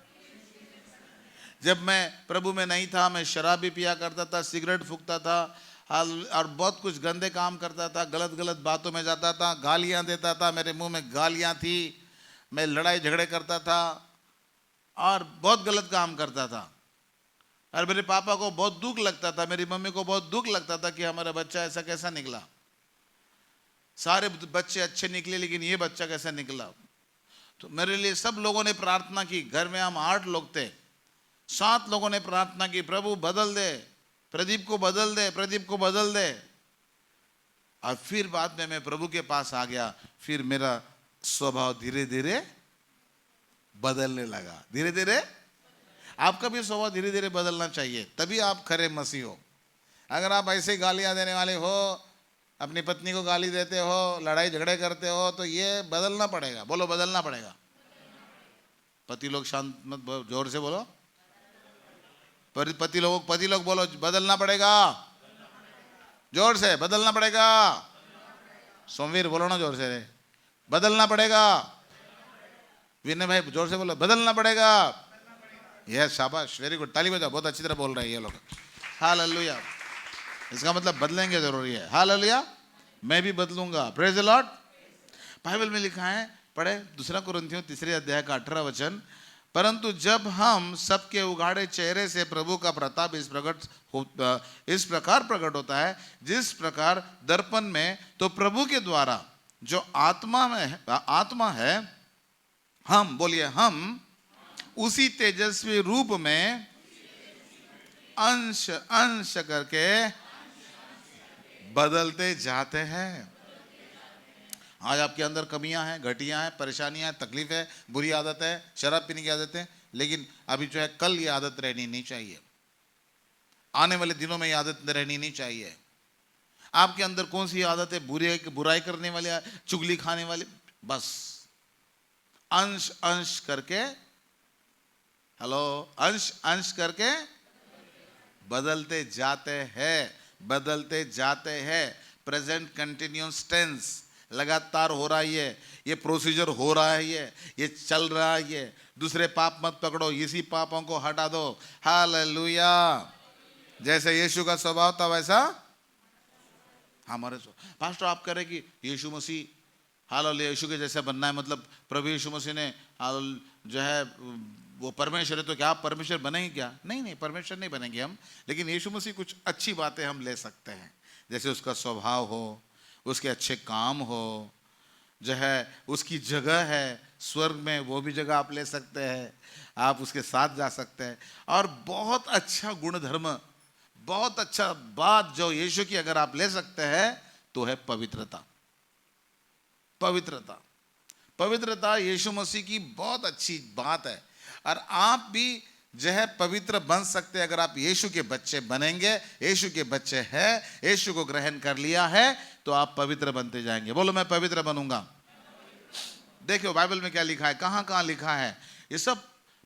[SPEAKER 1] जब मैं प्रभु में नहीं था, मैं शराब भी पिया करता था, सिगरेट फूकता था, और बहुत कुछ गंदे काम करता था, गलत गलत बातों में जाता था, गालियां देता था, मेरे मुंह में गालियां थी, मैं लड़ाई झगड़े करता था और बहुत गलत काम करता था। और मेरे पापा को बहुत दुख लगता था, मेरी मम्मी को बहुत दुख लगता था कि हमारा बच्चा ऐसा कैसा निकला। सारे बच्चे अच्छे निकले लेकिन ये बच्चा कैसा निकला। तो मेरे लिए सब लोगों ने प्रार्थना की। घर में हम 8 लोग थे, 7 लोगों ने प्रार्थना की, प्रभु बदल दे, प्रदीप को बदल दे, प्रदीप को बदल दे। और फिर बाद में मैं प्रभु के पास आ गया, फिर मेरा स्वभाव धीरे धीरे बदलने लगा। धीरे धीरे आपका भी स्वभाव धीरे धीरे बदलना चाहिए, तभी आप खरे मसीह हो। अगर आप ऐसे गालियां देने वाले हो, अपनी पत्नी को गाली देते हो, लड़ाई झगड़े करते हो, तो ये बदलना पड़ेगा। बोलो बदलना पड़ेगा। पति लोग शांत मत, जोर से बोलो। पति लोग बोलो बदलना पड़ेगा। जोर से बदलना पड़ेगा। सोमवीर बोलो ना जोर से, बदलना पड़ेगा। विनय भाई जोर से बोलो बदलना पड़ेगा। यह शाबाश, वेरी गुड, ताली बजाओ, बहुत अच्छी तरह बोल रहे हैं ये लोग। हालेलुया। इसका मतलब बदलेंगे जरूरी है। हालेलुया। मैं भी बदलूंगा। Praise the Lord. बाइबल में लिखा है, पढ़े 2 कुरिन्थियों 3 अध्याय का 18 वचन, परंतु जब हम सबके उगाड़े चेहरे से प्रभु का प्रताप इस प्रकार प्रकट होता है, जिस प्रकार दर्पण में, तो प्रभु के द्वारा जो आत्मा है, हम बोलिए, हम उसी तेजस्वी रूप में अंश अंश करके बदलते जाते हैं। आज आपके अंदर कमियां हैं, घटियां हैं, परेशानियां हैं, तकलीफ है, बुरी आदत है, शराब पीने की आदत है, लेकिन अभी जो है कल ये आदत रहनी नहीं चाहिए। आने वाले दिनों में ये आदत रहनी नहीं चाहिए। आपके अंदर कौन सी आदत है? बुराई करने वाली, चुगली खाने वाली, बस अंश अंश करके, हेलो, अंश अंश करके बदलते जाते हैं, बदलते जाते हैं। प्रेजेंट कंटिन्यूअस टेंस, लगातार हो रहा है, ये प्रोसीजर हो रहा है, ये चल रहा है। ये दूसरे पाप मत पकड़ो, इसी पापों को हटा दो। हालेलुया। जैसे यीशु का स्वभाव था वैसा हमारे पास्टर आप कह रहे कि यीशु मसीह, हालेलुया, यीशु के जैसा बनना है, मतलब प्रभु यीशु मसीह ने जो है वो परमेश्वर है, तो क्या आप परमेश्वर बनेंगे क्या? नहीं, परमेश्वर नहीं बनेंगे हम, लेकिन यीशु मसीह कुछ अच्छी बातें हम ले सकते हैं। जैसे उसका स्वभाव हो, उसके अच्छे काम हो, जो है उसकी जगह है स्वर्ग में, वो भी जगह आप ले सकते हैं, आप उसके साथ जा सकते हैं। और बहुत अच्छा गुण धर्म, बहुत अच्छा बात जो यीशु की अगर आप ले सकते हैं तो है पवित्रता। पवित्रता, पवित्रता यीशु मसीह की बहुत अच्छी बात है। और आप भी जो है पवित्र बन सकते हैं अगर आप यीशु के बच्चे बनेंगे। यीशु के बच्चे हैं, यीशु को ग्रहण कर लिया है, तो आप पवित्र बनते जाएंगे। बोलो मैं पवित्र बनूंगा। देखो बाइबल में क्या लिखा है, कहां कहां लिखा है। ये सब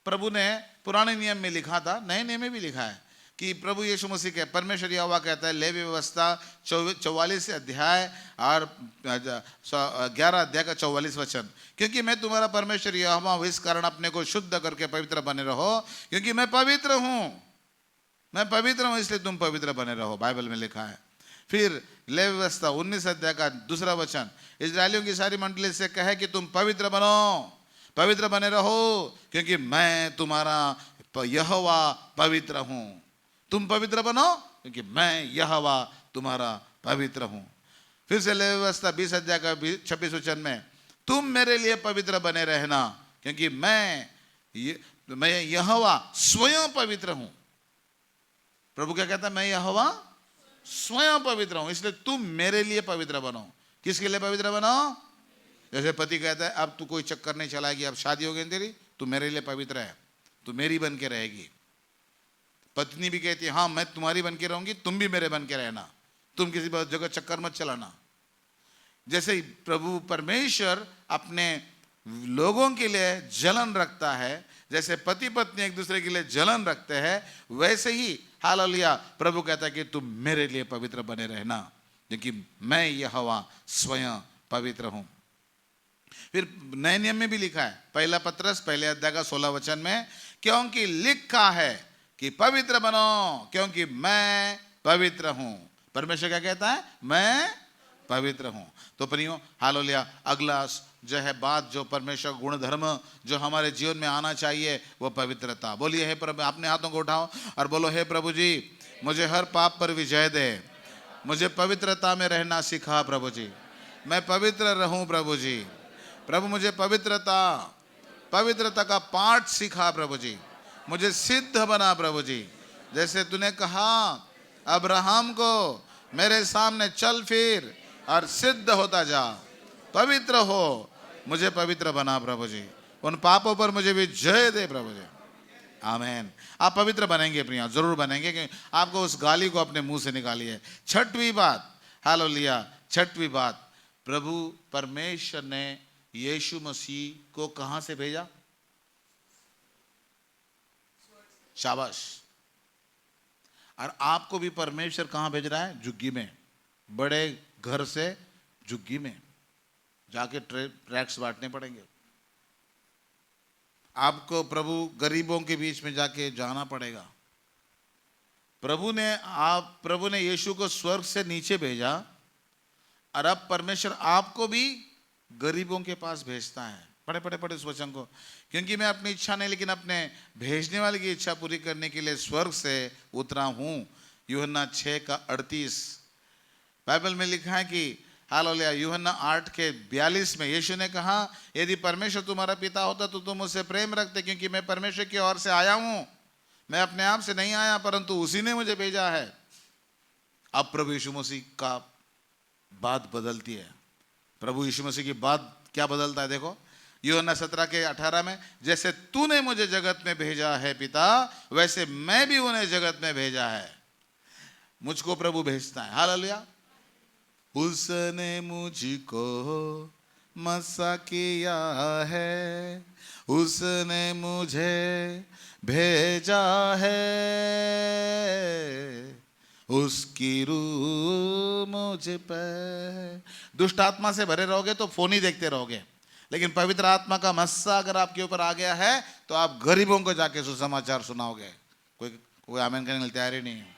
[SPEAKER 1] प्रभु ने पुराने नियम में लिखा था, नए नियम में भी लिखा है कि प्रभु यीशु मसीह के परमेश्वर यहोवा कहता है, लेवी व्यवस्था 44 अध्याय और 11 अध्याय का 44 वचन, क्योंकि मैं तुम्हारा परमेश्वर यहोवा हूं, इस कारण अपने को शुद्ध करके पवित्र बने रहो, क्योंकि मैं पवित्र हूं। मैं पवित्र हूं इसलिए तुम पवित्र बने रहो, बाइबल में लिखा है। फिर लेवी व्यवस्था 19 अध्याय का 2 वचन, इस्राएलियों की सारी मंडली से कहे कि तुम पवित्र बनो, पवित्र बने रहो, क्योंकि मैं तुम्हारा यहोवा पवित्र हूं। तुम पवित्र बनो क्योंकि मैं यहोवा तुम्हारा पवित्र हूं। फिर से लेवी व्यवस्था 20 अध्याय का 26 वचन में, तुम मेरे लिए पवित्र बने रहना, क्योंकि मैं यहोवा स्वयं पवित्र हूं। प्रभु क्या कहता है? मैं यहोवा स्वयं पवित्र हूं, इसलिए तुम मेरे लिए पवित्र बनो। किसके लिए पवित्र बनो? जैसे पति कहता है अब तू कोई चक्कर नहीं चलाएगी, अब शादी हो गई तेरी, तू मेरे लिए पवित्र है, तू मेरी बन के रहेगी। पत्नी भी कहती है हाँ मैं तुम्हारी बन के रहूंगी, तुम भी मेरे बन के रहना, तुम किसी जगह चक्कर मत चलाना। जैसे ही प्रभु परमेश्वर अपने लोगों के लिए जलन रखता है, जैसे पति पत्नी एक दूसरे के लिए जलन रखते हैं, वैसे ही हालेलुया प्रभु कहता है कि तुम मेरे लिए पवित्र बने रहना, क्योंकि मैं यहोवा स्वयं पवित्र हूं। फिर नए नियम में भी लिखा है, पहला पत्रस 1 अध्याय का 16 वचन में, क्योंकि लिखा है कि पवित्र बनो, क्योंकि मैं पवित्र हूं। परमेश्वर क्या कहता है? मैं पवित्र हूं। तो प्रियो हालेलुया, अगला जो है बात, जो परमेश्वर गुण धर्म जो हमारे जीवन में आना चाहिए, वो पवित्रता। बोलिए हे प्रभु, अपने हाथों को उठाओ और बोलो हे प्रभु जी, मुझे हर पाप पर विजय दे, मुझे पवित्रता में रहना सिखा प्रभु जी, मैं पवित्र रहूं प्रभु जी। प्रभु मुझे पवित्रता का पाठ सिखा प्रभु जी, मुझे सिद्ध बना प्रभु जी। जैसे तूने कहा अब्राहम को, मेरे सामने चल फिर और सिद्ध होता जा। पवित्र हो, मुझे पवित्र बना प्रभु जी। उन पापों पर मुझे भी जय दे प्रभु जी। आमीन। आप पवित्र बनेंगे प्रिया, जरूर बनेंगे, कि आपको उस गाली को अपने मुंह से निकालिए। छठवीं बात, हालेलुया, छठवीं बात, प्रभु परमेश्वर ने यीशु मसीह को कहां से भेजा? शाबाश। और आपको भी परमेश्वर कहां भेज रहा है? झुग्गी में। बड़े घर से झुग्गी में जाके ट्रैक्स बांटने पड़ेंगे आपको। प्रभु गरीबों के बीच में जाके जाना पड़ेगा। प्रभु ने यीशु को स्वर्ग से नीचे भेजा, और अब परमेश्वर आपको भी गरीबों के पास भेजता है। पढ़े उस वचन को। क्योंकि मैं अपनी इच्छा नहीं, लेकिन अपने भेजने वाले की इच्छा पूरी करने के लिए स्वर्ग से उतरा हूं। यूहन्ना 6:38 बाइबल में लिखा है कि हालेलुया। यूहन्ना 8:42 में यीशु ने कहा, यदि परमेश्वर तुम्हारा पिता होता तो तुम मुझसे प्रेम रखते, क्योंकि मैं परमेश्वर की ओर से आया हूं। मैं अपने आप से नहीं आया, परंतु उसी ने मुझे भेजा है। अब प्रभु यीशु मसीह का बात बदलती है। प्रभु यीशु मसीह की बात क्या बदलता है? देखो यूहन्ना 17:18 में, जैसे तूने मुझे जगत में भेजा है पिता, वैसे मैं भी उन्हें जगत में भेजा है। मुझको प्रभु भेजता है। हालेलुया। उसने मुझको मसा किया है, उसने मुझे भेजा है, उसकी रूह मुझ पर। दुष्ट आत्मा से भरे रहोगे तो फोन ही देखते रहोगे, लेकिन पवित्र आत्मा का मस्सा अगर आपके ऊपर आ गया है तो आप गरीबों को जाके सुसमाचार सुनाओगे। कोई आमीन करने के लिए तैयार ही नहीं है।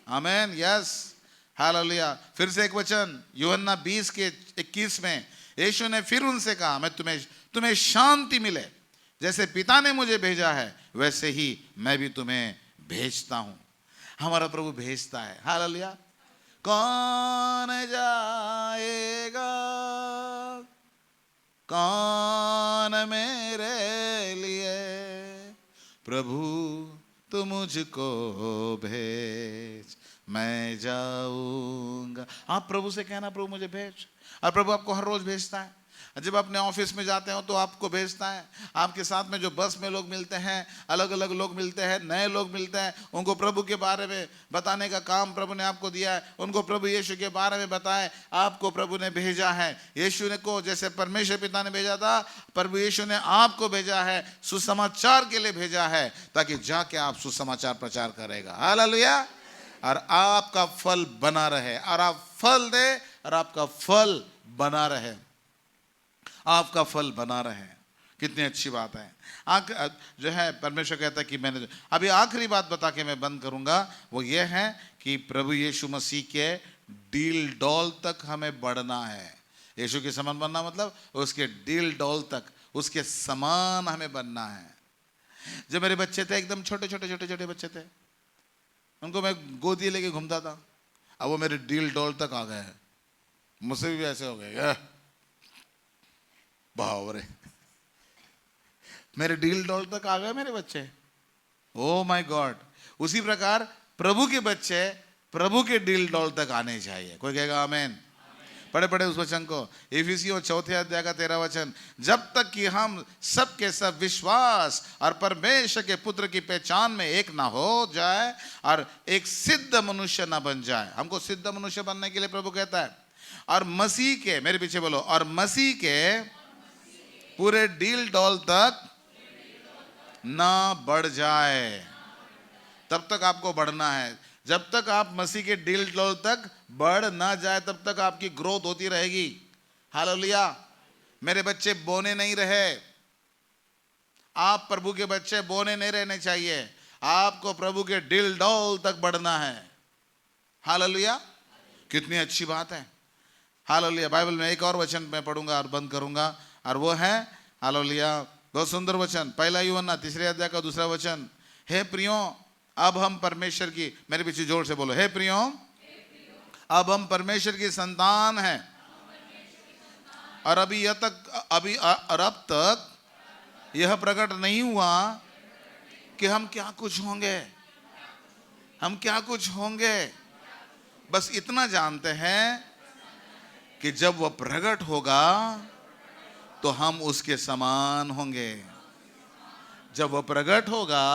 [SPEAKER 1] आमीन, यस, हालेलुया। फिर से एक वचन यूहन्ना 20:21 में यीशु ने फिर उनसे कहा, मैं तुम्हें शांति मिले, जैसे पिता ने मुझे भेजा है वैसे ही मैं भी तुम्हें भेजता हूं। हमारा प्रभु भेजता है। हालेलुया। कौन जाएगा, कौन मेरे लिए? प्रभु तू मुझको भेज, मैं जाऊंगा। आप प्रभु से कहना, प्रभु मुझे भेज। और प्रभु आपको हर रोज भेजता है। जब अपने ऑफिस में जाते हो तो आपको भेजता है। आपके साथ में जो बस में लोग मिलते हैं, अलग अलग लोग मिलते हैं, नए लोग मिलते हैं, उनको प्रभु के बारे में बताने का काम प्रभु ने आपको दिया है। उनको प्रभु यीशु के बारे में बताएं, आपको प्रभु ने भेजा है। यीशु ने को जैसे परमेश्वर पिता ने भेजा था, प्रभु यीशु ने आपको भेजा है, सुसमाचार के लिए भेजा है, ताकि जाके आप सुसमाचार प्रचार करेगा। हालेलुया। और आपका फल बना रहे, और आप फल दे, और आपका फल बना रहे, आपका फल बना रहे। कितनी अच्छी बात है। जो है परमेश्वर कहता है कि मैंने अभी आखिरी बात बता के मैं बंद करूंगा, वो ये है कि प्रभु यीशु मसीह के डील डॉल तक हमें बढ़ना है। यीशु के समान बनना मतलब उसके डील डॉल तक, उसके समान हमें बनना है। जब मेरे बच्चे थे, एकदम छोटे छोटे छोटे छोटे बच्चे थे, उनको मैं गोदी लेके घूमता था। अब वो मेरे डील डॉल तक आ गए हैं। मुझसे भी ऐसे हो गए, बावरे, मेरे डील डॉल तक आ गए मेरे बच्चे। Oh my God. उसी प्रकार प्रभु के बच्चे प्रभु के डील डॉल तक आने चाहिए। कोई कहेगा आमीन? पढ़े उस वचन को, इफिसियों 4:13, जब तक कि हम सब के सब विश्वास और परमेश्वर के पुत्र की पहचान में एक ना हो जाए और एक सिद्ध मनुष्य ना बन जाए। हमको सिद्ध मनुष्य बनने के लिए प्रभु कहता है, और मसीह के, मेरे पीछे बोलो, और मसीह के पूरे डील डॉल तक ना बढ़ जाए। तब तक आपको बढ़ना है। जब तक आप मसीह के डील डॉल तक बढ़ ना जाए, तब तक आपकी ग्रोथ होती रहेगी। हालेलुया। मेरे बच्चे बोने नहीं रहे। आप प्रभु के बच्चे बोने नहीं रहने चाहिए। आपको प्रभु के डील डॉल तक बढ़ना है। हालेलुया। कितनी अच्छी बात है। हालेलुया। बाइबल में एक और वचन मैं पढ़ूंगा और बंद करूंगा, और वो है, हालेलुया, बहुत सुंदर वचन, 1 यूहन्ना 3 का 2 वचन। हे प्रियो, अब हम परमेश्वर की, मेरे पीछे जोर से बोलो, हे प्रियो, अब हम परमेश्वर की संतान हैं, और अब तक यह प्रकट नहीं हुआ कि हम क्या कुछ होंगे। हम क्या कुछ होंगे, बस इतना जानते हैं कि जब वह प्रकट होगा तो हम उसके समान होंगे। जब वह प्रकट होगा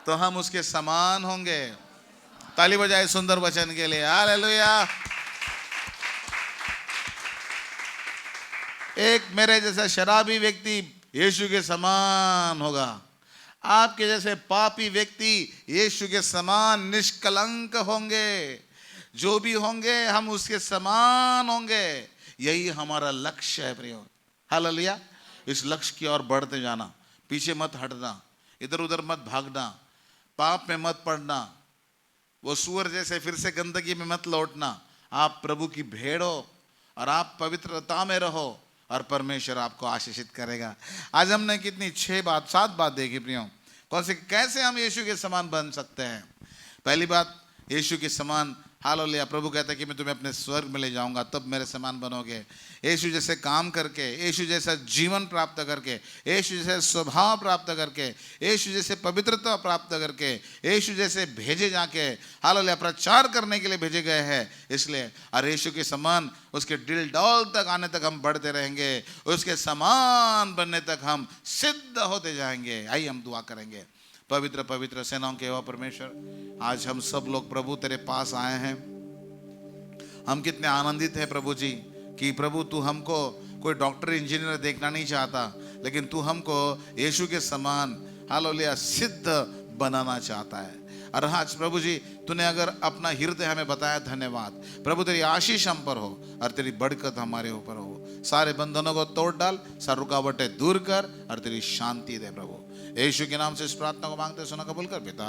[SPEAKER 1] तो हम उसके समान होंगे। ताली बजाए सुंदर वचन के लिए, हालेलुया। एक मेरे जैसा शराबी व्यक्ति यीशु के समान होगा। आपके जैसे पापी व्यक्ति यीशु के समान निष्कलंक होंगे। जो भी होंगे हम उसके समान होंगे। यही हमारा लक्ष्य है प्रियो, हालेलुया। इस लक्ष्य की ओर बढ़ते जाना, पीछे मत हटना, इधर उधर मत भागना, पाप में मत पड़ना, वो सुअर जैसे फिर से गंदगी में मत लौटना। आप प्रभु की भेड़ हो और आप पवित्रता में रहो और परमेश्वर आपको आशीषित करेगा। आज हमने कितनी 7 बात देखी प्रियो। कौन से कैसे हम यीशु के समान बन सकते हैं। पहली बात, यीशु के समान, हालेलुया। प्रभु कहता है कि मैं तुम्हें अपने स्वर्ग में ले जाऊंगा, तब मेरे समान बनोगे। यीशु जैसे काम करके, यीशु जैसा जीवन प्राप्त करके, यीशु जैसे स्वभाव प्राप्त करके, यीशु जैसे पवित्रता प्राप्त करके, यीशु जैसे भेजे जाके, हालेलुया, प्रचार करने के लिए भेजे गए हैं। इसलिए और यीशु के समान उसके दिल डौल तक आने तक हम बढ़ते रहेंगे। उसके समान बनने तक हम सिद्ध होते जाएंगे। आइए हम दुआ करेंगे। पवित्र पवित्र सेनाओं के यहोवा परमेश्वर, आज हम सब लोग प्रभु तेरे पास आए हैं। हम कितने आनंदित हैं प्रभु जी कि प्रभु तू हमको कोई डॉक्टर इंजीनियर देखना नहीं चाहता, लेकिन तू हमको यीशु के समान, हालेलुया, सिद्ध बनाना चाहता है। और आज प्रभु जी तूने अगर अपना हृदय हमें बताया, धन्यवाद प्रभु। तेरी आशीष हम पर हो और तेरी बरकत हमारे ऊपर हो। सारे बंधनों को तोड़ डाल, सारी रुकावटें दूर कर और तेरी शांति दे प्रभु। यीशु के नाम से इस प्रार्थना को मांगते सुना कबूल कर पिता,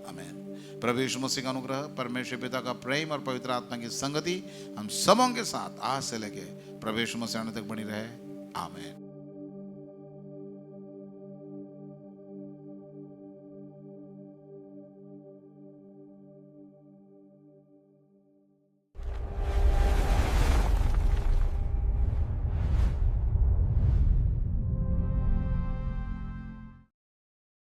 [SPEAKER 1] आमीन। प्रभु यीशु मसीह का अनुग्रह, परमेश्वर पिता का प्रेम और पवित्र आत्मा की संगति हम सबों के साथ आज से लेके प्रभु यीशु मसीह आने तक बनी रहे, आमीन।